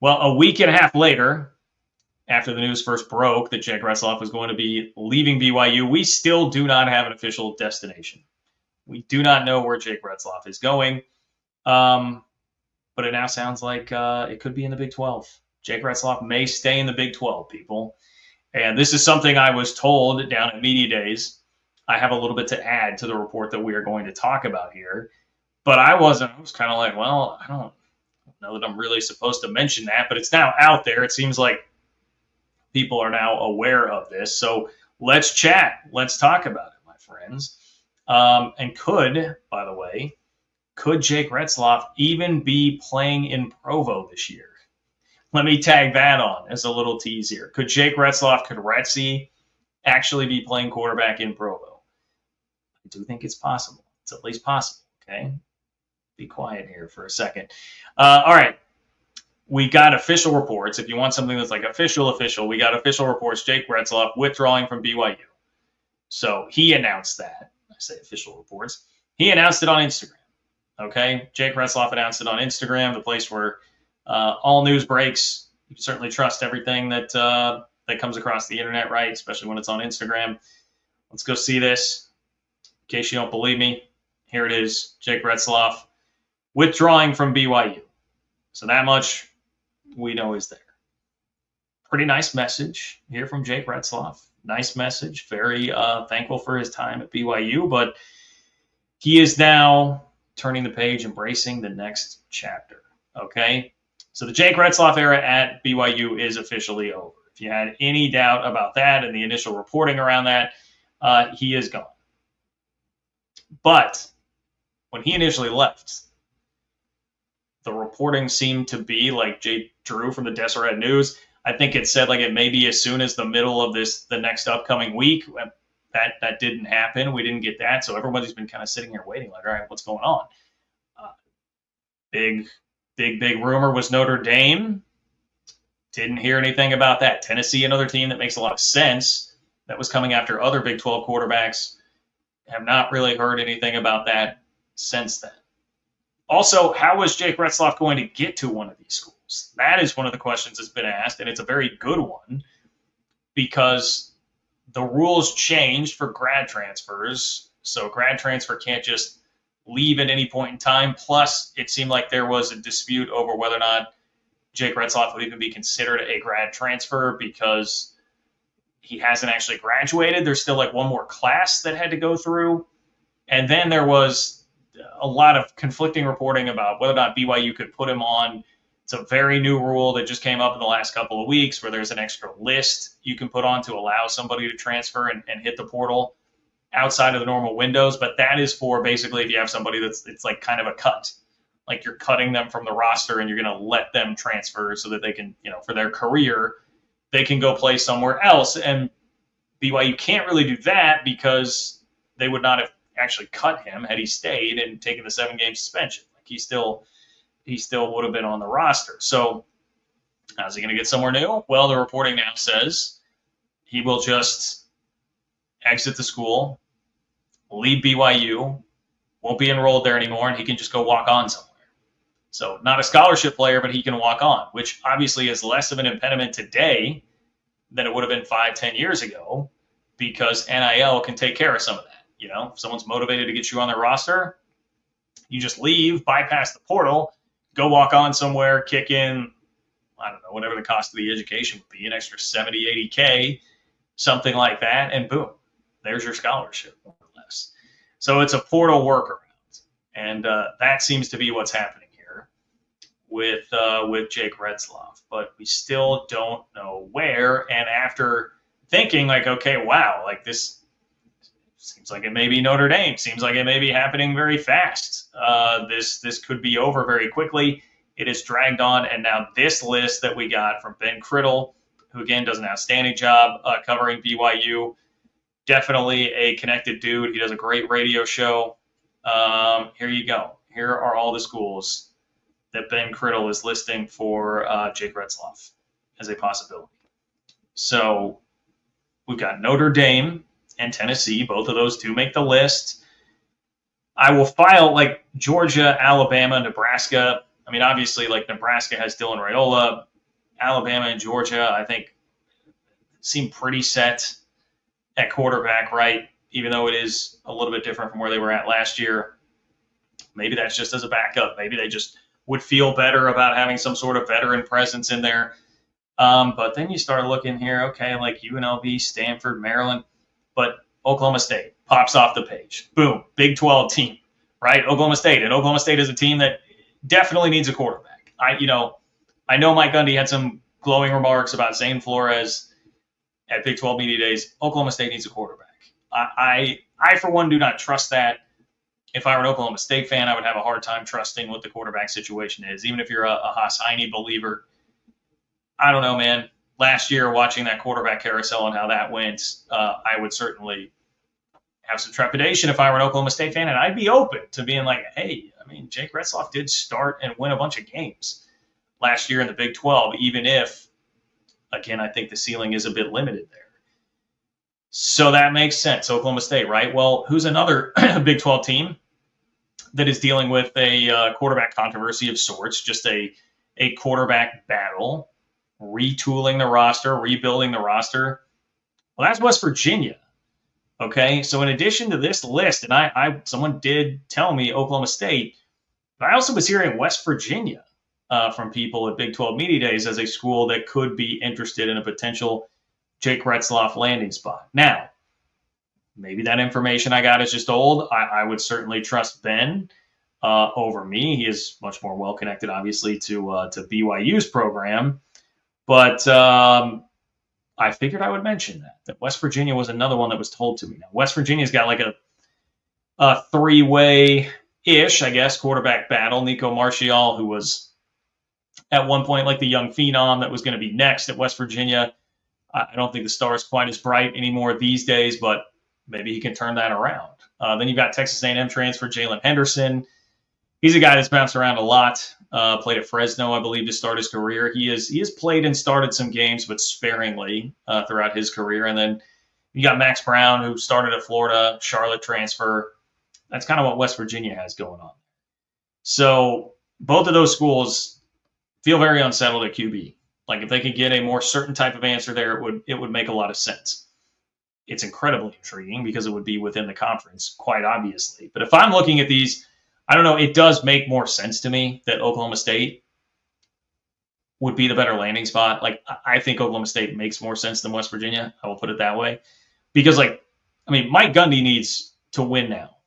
Well, a week and a half later, after the news first broke that Jake Retzlaff was going to be leaving BYU, we still do not have an official destination. We do not know where Jake Retzlaff is going. But it now sounds like it could be in the Big 12. Jake Retzlaff may stay in the Big 12, people. And this is something I was told down at Media Days. I have a little bit to add to the report that we are going to talk about here. But I wasn't. I was kind of like, well, I don't know that I'm really supposed to mention that, but it's now out there. It seems like people are now aware of this. So let's chat. Let's talk about it, my friends. And by the way, could Jake Retzlaff even be playing in Provo this year? Let me tag that on as a little tease here. Could Jake Retzlaff, could Retzy actually be playing quarterback in Provo? I do think it's possible. It's at least possible, okay? Be quiet here for a second. All right. We got official reports. If you want something that's like official, we got official reports. Jake Retzlaff withdrawing from BYU. So he announced that. I say official reports. He announced it on Instagram. Okay, Jake Retzlaff announced it on Instagram, the place where all news breaks. You can certainly trust everything that that comes across the internet, right? Especially when it's on Instagram. Let's go see this. In case you don't believe me, here it is. Jake Retzlaff withdrawing from BYU. So that much we know is there. Pretty nice message here from Jake Retzlaff. Nice message. Very thankful for his time at BYU, but he is now turning the page, embracing the next chapter. Okay? So the Jake Retzlaff era at BYU is officially over. If you had any doubt about that and the initial reporting around that, he is gone. But when he initially left, the reporting seemed to be like Jay Drew from the Deseret News. I think it said like it may be as soon as the middle of the next upcoming week. That didn't happen. We didn't get that. So everybody's been kind of sitting here waiting like, all right, what's going on? Big rumor was Notre Dame. Didn't hear anything about that. Tennessee, another team that makes a lot of sense, that was coming after other Big 12 quarterbacks. Have not really heard anything about that since then. Also, how was Jake Retzlaff going to get to one of these schools? That is one of the questions that's been asked, and it's a very good one because the rules changed for grad transfers. So grad transfer can't just leave at any point in time. Plus, it seemed like there was a dispute over whether or not Jake Retzlaff would even be considered a grad transfer because he hasn't actually graduated. There's still like one more class that had to go through. And then there was a lot of conflicting reporting about whether or not BYU could put him on. It's a very new rule that just came up in the last couple of weeks where there's an extra list you can put on to allow somebody to transfer and hit the portal outside of the normal windows. But that is for basically if you have somebody it's like kind of a cut. Like you're cutting them from the roster and you're going to let them transfer so that they can, for their career, they can go play somewhere else. And BYU can't really do that because they would not have actually cut him had he stayed and taken the 7-game suspension. Like he still would have been on the roster. So how's he going to get somewhere new? Well, the reporting now says he will just exit the school, leave BYU, won't be enrolled there anymore, and he can just go walk on somewhere. So not a scholarship player, but he can walk on, which obviously is less of an impediment today than it would have been 5-10 years ago because NIL can take care of some of that. If someone's motivated to get you on their roster, you just leave, bypass the portal, go walk on somewhere, kick in, I don't know, whatever the cost of the education would be, an extra 70, 80K, something like that, and boom, there's your scholarship, more or less. So it's a portal workaround, and that seems to be what's happening here with Jake Retzlaff, but we still don't know where. And after thinking like, okay, wow, like this seems like it may be Notre Dame, seems like it may be happening very fast. This could be over very quickly. It is dragged on, and now this list that we got from Ben Criddle, who again does an outstanding job covering BYU, definitely a connected dude. He does a great radio show. Here you go. Here are all the schools that Ben Criddle is listing for Jake Retzlaff as a possibility. So we've got Notre Dame and Tennessee. Both of those do make the list. I will file like Georgia, Alabama, Nebraska. I mean, obviously, like Nebraska has Dylan Raiola, Alabama and Georgia, I think, seem pretty set at quarterback, right? Even though it is a little bit different from where they were at last year. Maybe that's just as a backup. Maybe they just would feel better about having some sort of veteran presence in there. But then you start looking here, okay, like UNLV, Stanford, Maryland, but Oklahoma State pops off the page. Boom, Big 12 team, right? Oklahoma State. And Oklahoma State is a team that definitely needs a quarterback. I know Mike Gundy had some glowing remarks about Zane Flores at Big 12 Media Days. Oklahoma State needs a quarterback. I for one, do not trust that. If I were an Oklahoma State fan, I would have a hard time trusting what the quarterback situation is, even if you're a Haas Heine believer. I don't know, man. Last year, watching that quarterback carousel and how that went, I would certainly have some trepidation if I were an Oklahoma State fan, and I'd be open to being like, hey, I mean, Jake Retzlaff did start and win a bunch of games last year in the Big 12, even if, again, I think the ceiling is a bit limited there. So that makes sense, Oklahoma State, right? Well, who's another Big 12 team that is dealing with a quarterback controversy of sorts, just a quarterback battle, retooling the roster, rebuilding the roster? Well, that's West Virginia. Okay, so in addition to this list, and I someone did tell me Oklahoma State, but I also was hearing West Virginia from people at Big 12 Media Days as a school that could be interested in a potential Jake Retzlaff landing spot. Now, maybe that information I got is just old. I would certainly trust Ben over me. He is much more well connected, obviously, to BYU's program. But I figured I would mention that West Virginia was another one that was told to me. Now, West Virginia's got like a three-way-ish, I guess, quarterback battle. Nico Marchial, who was at one point like the young phenom that was going to be next at West Virginia. I don't think the star is quite as bright anymore these days, but maybe he can turn that around. Then you've got Texas A&M transfer Jalen Henderson. He's a guy that's bounced around a lot. Played at Fresno, I believe, to start his career. He has played and started some games, but sparingly throughout his career. And then you got Max Brown, who started at Florida, Charlotte transfer. That's kind of what West Virginia has going on. So both of those schools feel very unsettled at QB. Like if they could get a more certain type of answer there, it would make a lot of sense. It's incredibly intriguing because it would be within the conference, quite obviously. But if I'm looking at these, I don't know, it does make more sense to me that Oklahoma State would be the better landing spot. Like, I think Oklahoma State makes more sense than West Virginia. I will put it that way. Because, Mike Gundy needs to win now.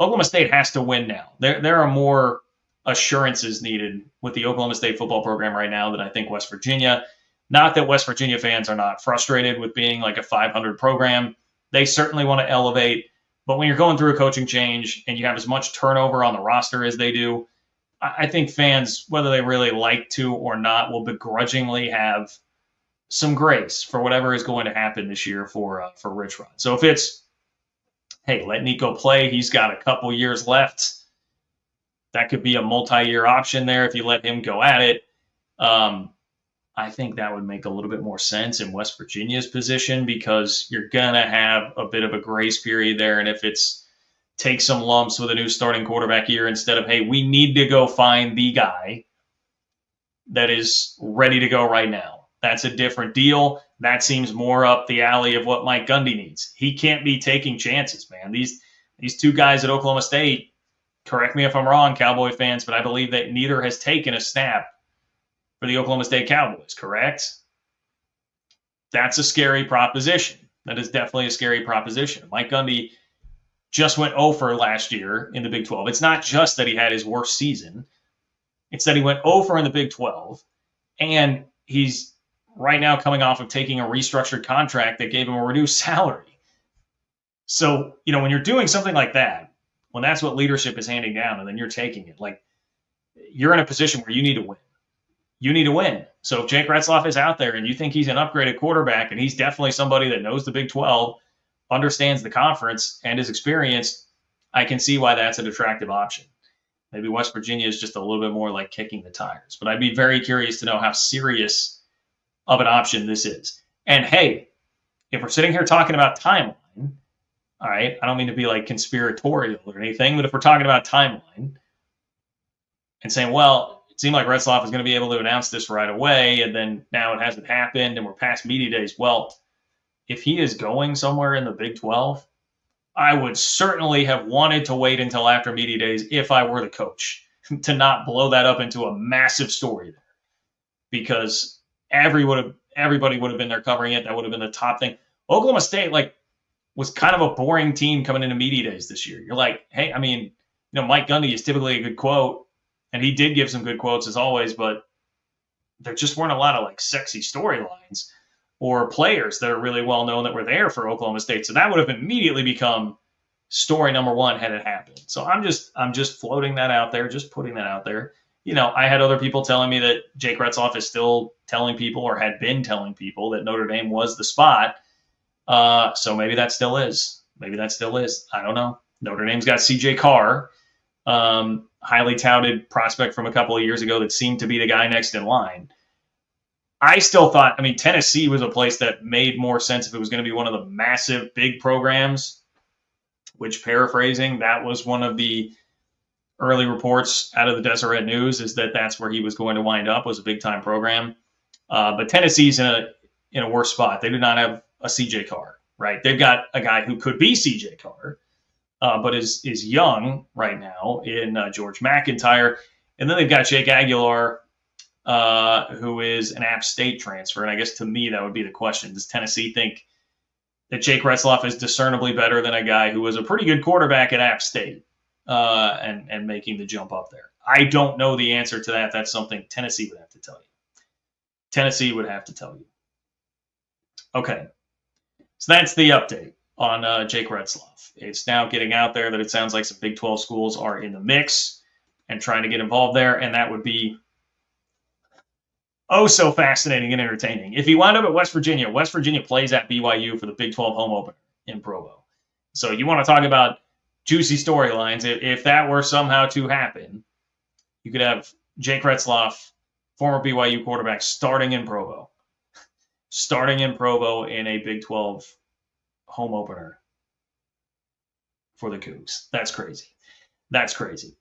Oklahoma State has to win now. There are more assurances needed with the Oklahoma State football program right now than I think West Virginia. Not that West Virginia fans are not frustrated with being like a 500 program. They certainly want to elevate. But when you're going through a coaching change and you have as much turnover on the roster as they do, I think fans, whether they really like to or not, will begrudgingly have some grace for whatever is going to happen this year for Rich Rod. So if it's, hey, let Nico play, he's got a couple years left. That could be a multi-year option there if you let him go at it. I think that would make a little bit more sense in West Virginia's position because you're going to have a bit of a grace period there. And if it's take some lumps with a new starting quarterback year instead of, hey, we need to go find the guy that is ready to go right now. That's a different deal. That seems more up the alley of what Mike Gundy needs. He can't be taking chances, man. These two guys at Oklahoma State, correct me if I'm wrong, Cowboy fans, but I believe that neither has taken a snap for the Oklahoma State Cowboys, correct? That's a scary proposition. That is definitely a scary proposition. Mike Gundy just went 0 for last year in the Big 12. It's not just that he had his worst season. It's that he went 0 for in the Big 12, and he's right now coming off of taking a restructured contract that gave him a reduced salary. So, when you're doing something like that, when that's what leadership is handing down, and then you're taking it, you're in a position where you need to win. You need to win. So if Jake Retzlaff is out there and you think he's an upgraded quarterback and he's definitely somebody that knows the Big 12, understands the conference, and is experienced, I can see why that's an attractive option. Maybe West Virginia is just a little bit more like kicking the tires. But I'd be very curious to know how serious of an option this is. And hey, if we're sitting here talking about timeline, all right, I don't mean to be conspiratorial or anything, but if we're talking about timeline, and saying, well, it seemed like Retzlaff was going to be able to announce this right away, and then now it hasn't happened, and we're past media days. Well, if he is going somewhere in the Big 12, I would certainly have wanted to wait until after media days if I were the coach to not blow that up into a massive story, because everybody would have been there covering it. That would have been the top thing. Oklahoma State was kind of a boring team coming into media days this year. You're like, hey, I mean, Mike Gundy is typically a good quote, and he did give some good quotes as always, but there just weren't a lot of sexy storylines or players that are really well known that were there for Oklahoma State. So that would have immediately become story number one had it happened. So I'm just floating that out there, just putting that out there. I had other people telling me that Jake Retzlaff is still telling people, or had been telling people, that Notre Dame was the spot. So maybe that still is. Maybe that still is. I don't know. Notre Dame's got CJ Carr, highly touted prospect from a couple of years ago that seemed to be the guy next in line. I still thought, Tennessee was a place that made more sense if it was going to be one of the massive big programs, which, paraphrasing, that was one of the early reports out of the Deseret News, is that that's where he was going to wind up, was a big time program. But Tennessee's in a worse spot. They do not have a CJ Carr, right? They've got a guy who could be CJ Carr, but is young right now in George McIntyre. And then they've got Jake Aguilar, who is an App State transfer. And I guess to me, that would be the question. Does Tennessee think that Jake Retzlaff is discernibly better than a guy who was a pretty good quarterback at App State and making the jump up there? I don't know the answer to that. That's something Tennessee would have to tell you. Tennessee would have to tell you. Okay. So that's the update on Jake Retzlaff. It's now getting out there that it sounds like some Big 12 schools are in the mix and trying to get involved there, and that would be so fascinating and entertaining. If he wound up at West Virginia plays at BYU for the Big 12 home opener in Provo. So you want to talk about juicy storylines. If that were somehow to happen, you could have Jake Retzlaff, former BYU quarterback, starting in Provo in a Big 12 home opener for the Cougs. That's crazy.